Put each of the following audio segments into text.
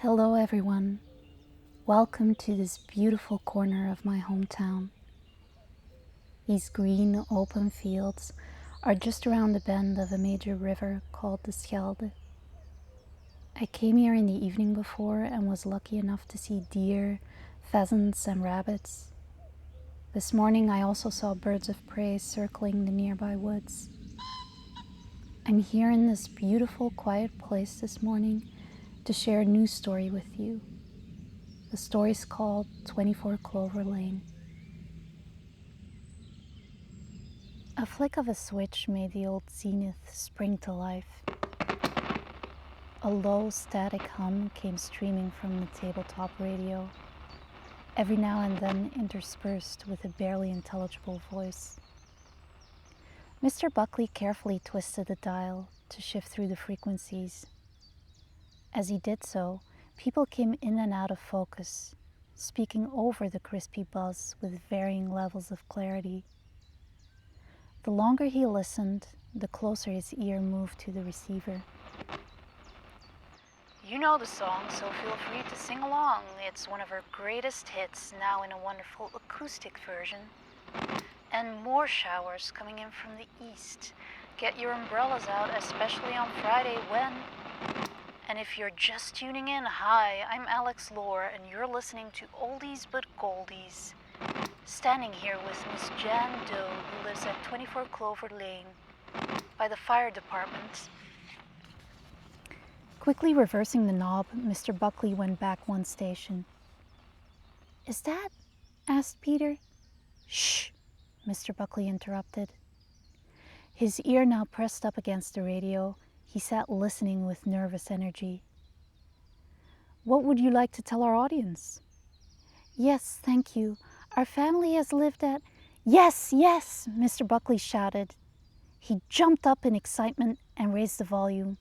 Hello everyone, welcome to this beautiful corner of my hometown. These green open fields are just around the bend of a major river called the Schelde. I came here in the evening before and was lucky enough to see deer, pheasants and rabbits. This morning I also saw birds of prey circling the nearby woods. I'm here in this beautiful quiet place this morning to share a new story with you. The story's called 24 Clover Lane. A flick of a switch made the old zenith spring to life. A low, static hum came streaming from the tabletop radio, every now and then interspersed with a barely intelligible voice. Mr. Buckley carefully twisted the dial to shift through the frequencies. As he did so, people came in and out of focus, speaking over the crispy buzz with varying levels of clarity. The longer he listened, the closer his ear moved to the receiver. You know the song, so feel free to sing along. It's one of her greatest hits, now in a wonderful acoustic version. And more showers coming in from the east. Get your umbrellas out, especially on Friday when... And if you're just tuning in, hi, I'm Alex Lohr, and you're listening to Oldies But Goldies. Standing here with Miss Jan Doe, who lives at 24 Clover Lane, by the fire department. Quickly reversing the knob, Mr. Buckley went back one station. Is that? Asked Peter. Shh, Mr. Buckley interrupted. His ear now pressed up against the radio, he sat listening with nervous energy. What would you like to tell our audience? Yes, thank you. Our family has lived at... Yes, yes, Mr. Buckley shouted. He jumped up in excitement and raised the volume,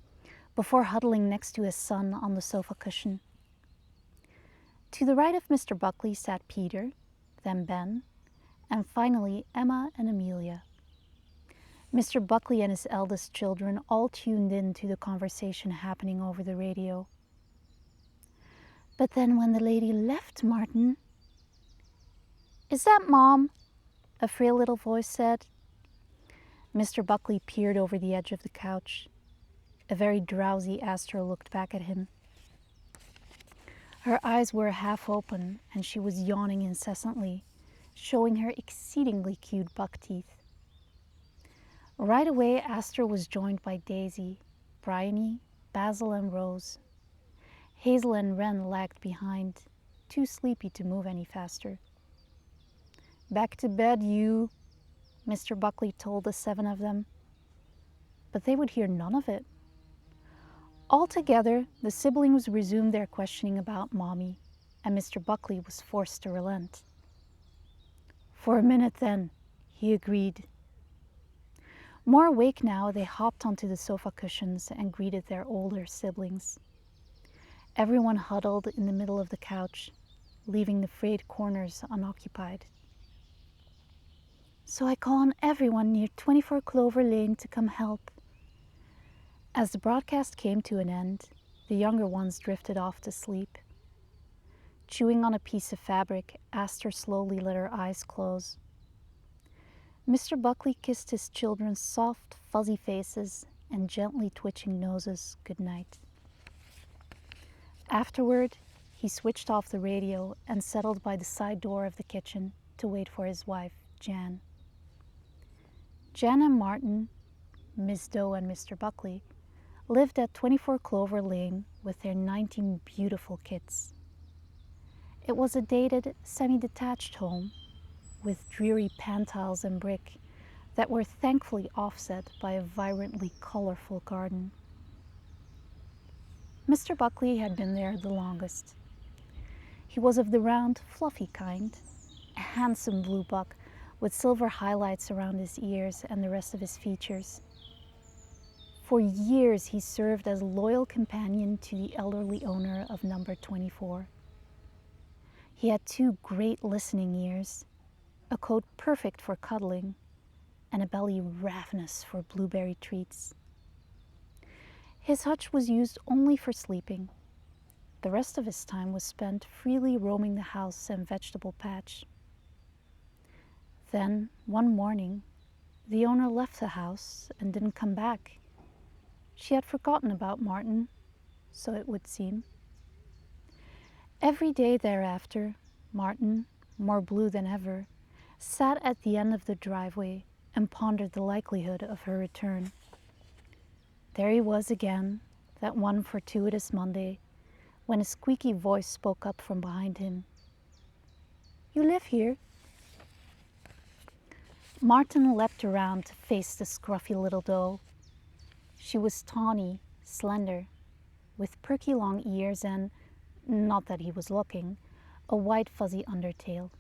before huddling next to his son on the sofa cushion. To the right of Mr. Buckley sat Peter, then Ben, and finally Emma and Amelia. Mr. Buckley and his eldest children all tuned in to the conversation happening over the radio. But then when the lady left, Martin... Is that Mom? A frail little voice said. Mr. Buckley peered over the edge of the couch. A very drowsy Astor looked back at him. Her eyes were half open, and she was yawning incessantly, showing her exceedingly cute buck teeth. Right away, Astor was joined by Daisy, Bryony, Basil, and Rose. Hazel and Wren lagged behind, too sleepy to move any faster. Back to bed, you, Mr. Buckley told the 7 of them. But they would hear none of it. Altogether, the siblings resumed their questioning about Mommy, and Mr. Buckley was forced to relent. For a minute then, he agreed. More awake now, they hopped onto the sofa cushions and greeted their older siblings. Everyone huddled in the middle of the couch, leaving the frayed corners unoccupied. So I call on everyone near 24 Clover Lane to come help. As the broadcast came to an end, the younger ones drifted off to sleep. Chewing on a piece of fabric, Astor slowly let her eyes close. Mr. Buckley kissed his children's soft, fuzzy faces and gently twitching noses good night. Afterward, he switched off the radio and settled by the side door of the kitchen to wait for his wife, Jan. Jan and Martin, Miss Doe and Mr. Buckley, lived at 24 Clover Lane with their 19 beautiful kids. It was a dated, semi-detached home with dreary pantiles and brick that were thankfully offset by a vibrantly colorful garden. Mr. Buckley had been there the longest. He was of the round, fluffy kind, a handsome blue buck with silver highlights around his ears and the rest of his features. For years he served as a loyal companion to the elderly owner of number 24. He had 2 great listening ears, a coat perfect for cuddling, and a belly ravenous for blueberry treats. His hutch was used only for sleeping. The rest of his time was spent freely roaming the house and vegetable patch. Then, one morning, the owner left the house and didn't come back. She had forgotten about Martin, so it would seem. Every day thereafter, Martin, more blue than ever, sat at the end of the driveway and pondered the likelihood of her return. There he was again, that one fortuitous Monday, when a squeaky voice spoke up from behind him. "You live here?" Martin leapt around to face the scruffy little doe. She was tawny, slender, with perky long ears and, not that he was looking, a white fuzzy undertail.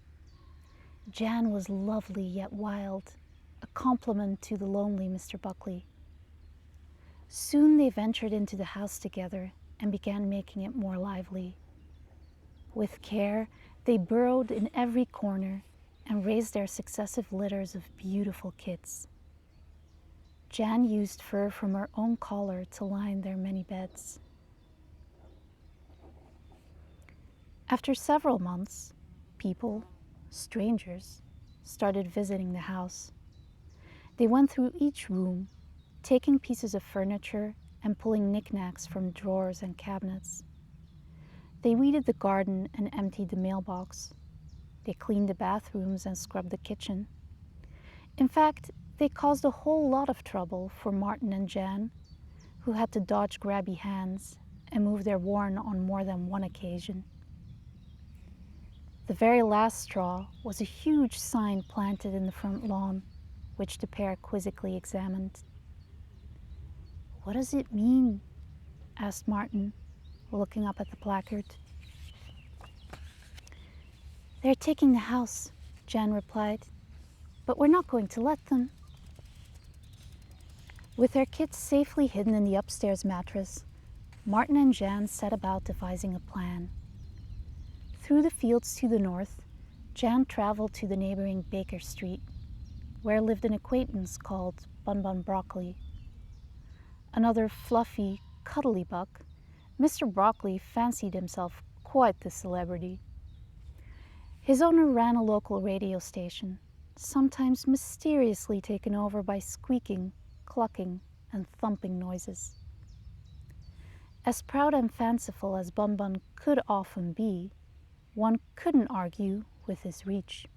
Jan was lovely yet wild, a compliment to the lonely Mr. Buckley. Soon they ventured into the house together and began making it more lively. With care, they burrowed in every corner and raised their successive litters of beautiful kits. Jan used fur from her own collar to line their many beds. After several months, people, strangers, started visiting the house. They went through each room, taking pieces of furniture and pulling knickknacks from drawers and cabinets. They weeded the garden and emptied the mailbox. They cleaned the bathrooms and scrubbed the kitchen. In fact, they caused a whole lot of trouble for Martin and Jan, who had to dodge grabby hands and move their worn on more than one occasion. The very last straw was a huge sign planted in the front lawn, which the pair quizzically examined. "What does it mean?" asked Martin, looking up at the placard. "They're taking the house," Jan replied, "but we're not going to let them." With their kits safely hidden in the upstairs mattress, Martin and Jan set about devising a plan. Through the fields to the north, Jan traveled to the neighboring Baker Street, where lived an acquaintance called Bun Bun Broccoli. Another fluffy, cuddly buck, Mr. Broccoli fancied himself quite the celebrity. His owner ran a local radio station, sometimes mysteriously taken over by squeaking, clucking, and thumping noises. As proud and fanciful as Bun Bun could often be, one couldn't argue with his reach.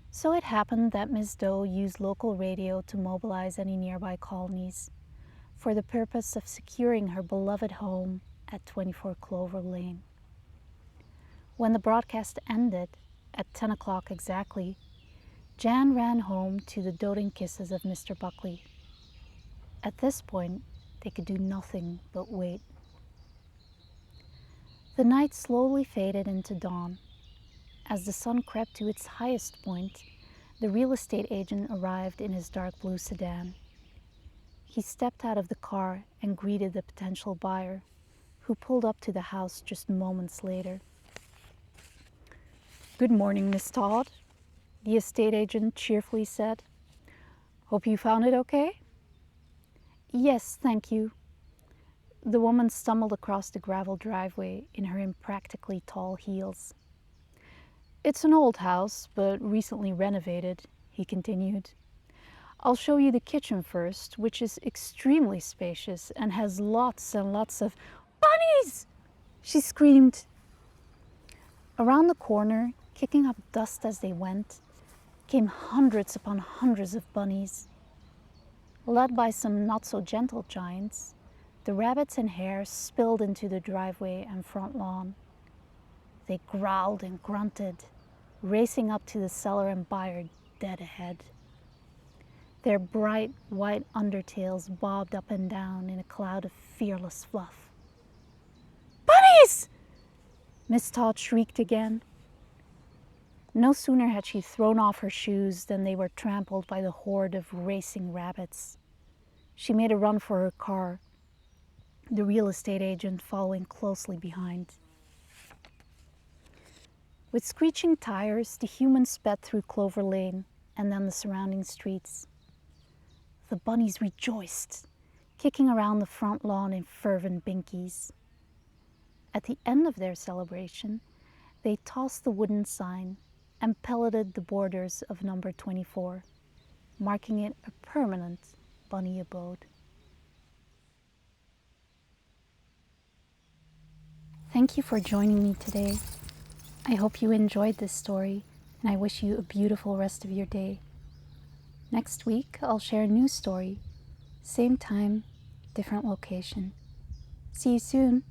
So it happened that Miss Doe used local radio to mobilize any nearby colonies for the purpose of securing her beloved home at 24 Clover Lane. When the broadcast ended, at 10 o'clock exactly, Jan ran home to the doting kisses of Mr. Buckley. At this point, they could do nothing but wait. The night slowly faded into dawn. As the sun crept to its highest point, the real estate agent arrived in his dark blue sedan. He stepped out of the car and greeted the potential buyer, who pulled up to the house just moments later. "Good morning, Miss Todd," the estate agent cheerfully said. "Hope you found it okay?" "Yes, thank you." The woman stumbled across the gravel driveway in her impractically tall heels. "It's an old house, but recently renovated," he continued. "I'll show you the kitchen first, which is extremely spacious and has lots and lots of—" "Bunnies!" she screamed. Around the corner, kicking up dust as they went, came hundreds upon hundreds of bunnies. Led by some not-so-gentle giants, the rabbits and hares spilled into the driveway and front lawn. They growled and grunted, racing up to the seller and buyer dead ahead. Their bright white undertails bobbed up and down in a cloud of fearless fluff. "Bunnies!" Miss Todd shrieked again. No sooner had she thrown off her shoes than they were trampled by the horde of racing rabbits. She made a run for her car, the real estate agent following closely behind. With screeching tires, the humans sped through Clover Lane and then the surrounding streets. The bunnies rejoiced, kicking around the front lawn in fervent binkies. At the end of their celebration, they tossed the wooden sign and pelleted the borders of number 24, marking it a permanent bunny abode. Thank you for joining me today. I hope you enjoyed this story, and I wish you a beautiful rest of your day. Next week, I'll share a new story. Same time, different location. See you soon.